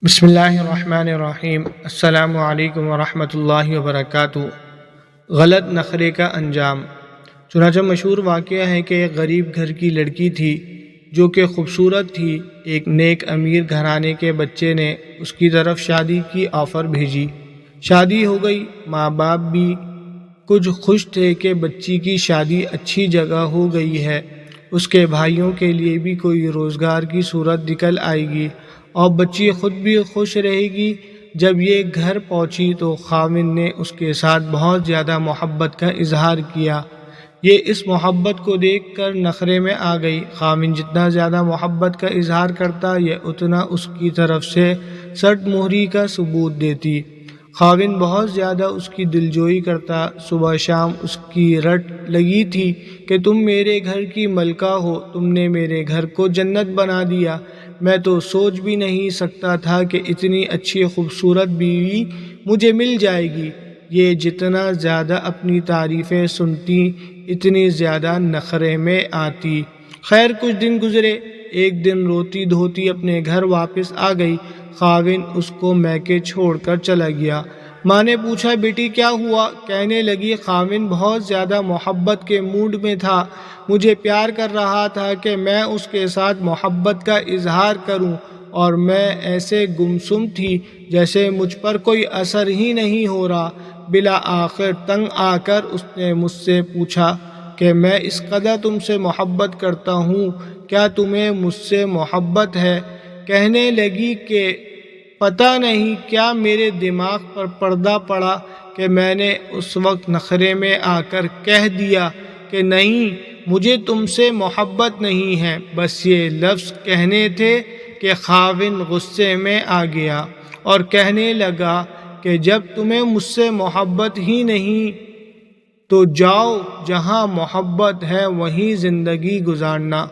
بسم اللہ الرحمن الرحیم۔ السلام علیکم ورحمۃ اللہ وبرکاتہ۔ غلط نخرے کا انجام۔ چنانچہ مشہور واقعہ ہے کہ ایک غریب گھر کی لڑکی تھی جو کہ خوبصورت تھی۔ ایک نیک امیر گھرانے کے بچے نے اس کی طرف شادی کی آفر بھیجی۔ شادی ہو گئی۔ ماں باپ بھی کچھ خوش تھے کہ بچی کی شادی اچھی جگہ ہو گئی ہے، اس کے بھائیوں کے لیے بھی کوئی روزگار کی صورت نکل آئے گی اور بچی خود بھی خوش رہے گی۔ جب یہ گھر پہنچی تو خاوند نے اس کے ساتھ بہت زیادہ محبت کا اظہار کیا۔ یہ اس محبت کو دیکھ کر نخرے میں آ گئی۔ خاوند جتنا زیادہ محبت کا اظہار کرتا یہ اتنا اس کی طرف سے سٹ مہری کا ثبوت دیتی۔ خاوند بہت زیادہ اس کی دلجوئی کرتا۔ صبح شام اس کی رٹ لگی تھی کہ تم میرے گھر کی ملکہ ہو، تم نے میرے گھر کو جنت بنا دیا۔ میں تو سوچ بھی نہیں سکتا تھا کہ اتنی اچھی خوبصورت بیوی مجھے مل جائے گی۔ یہ جتنا زیادہ اپنی تعریفیں سنتی اتنی زیادہ نخرے میں آتی۔ خیر کچھ دن گزرے۔ ایک دن روتی دھوتی اپنے گھر واپس آ گئی۔ خاوند اس کو میکے چھوڑ کر چلا گیا۔ ماں نے پوچھا بیٹی کیا ہوا؟ کہنے لگی خاوند بہت زیادہ محبت کے موڈ میں تھا، مجھے پیار کر رہا تھا کہ میں اس کے ساتھ محبت کا اظہار کروں اور میں ایسے گمسم تھی جیسے مجھ پر کوئی اثر ہی نہیں ہو رہا۔ بالآخر تنگ آ کر اس نے مجھ سے پوچھا کہ میں اس قدر تم سے محبت کرتا ہوں، کیا تمہیں مجھ سے محبت ہے؟ کہنے لگی کہ پتہ نہیں کیا میرے دماغ پر پردہ پڑا کہ میں نے اس وقت نخرے میں آ کر کہہ دیا کہ نہیں مجھے تم سے محبت نہیں ہے۔ بس یہ لفظ کہنے تھے کہ خاوند غصے میں آ گیا اور کہنے لگا کہ جب تمہیں مجھ سے محبت ہی نہیں تو جاؤ جہاں محبت ہے وہیں زندگی گزارنا،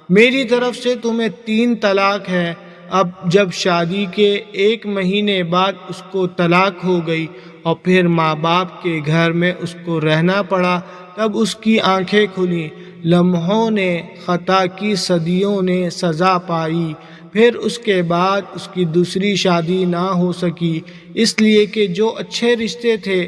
میری طرف سے تمہیں 3 طلاق ہے۔ اب جب شادی کے 1 مہینے بعد اس کو طلاق ہو گئی اور پھر ماں باپ کے گھر میں اس کو رہنا پڑا، تب اس کی آنکھیں کھلیں۔ لمحوں نے خطا کی، صدیوں نے سزا پائی۔ پھر اس کے بعد اس کی دوسری شادی نہ ہو سکی، اس لیے کہ جو اچھے رشتے تھے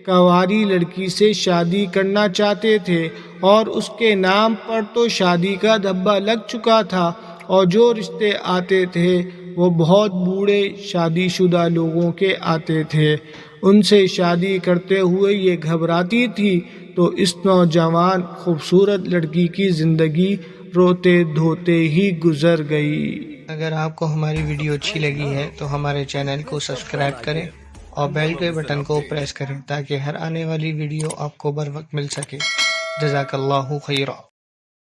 کنواری لڑکی سے شادی کرنا چاہتے تھے اور اس کے نام پر تو شادی کا دھبا لگ چکا تھا، اور جو رشتے آتے تھے وہ بہت بوڑھے شادی شدہ لوگوں کے آتے تھے۔ ان سے شادی کرتے ہوئے یہ گھبراتی تھی تو اس نوجوان خوبصورت لڑکی کی زندگی روتے دھوتے ہی گزر گئی۔ اگر آپ کو ہماری ویڈیو اچھی لگی ہے تو ہمارے چینل کو سبسکرائب کریں اور بیل کے بٹن کو پریس کریں تاکہ ہر آنے والی ویڈیو آپ کو بر وقت مل سکے۔ جزاک اللہ خیرہ۔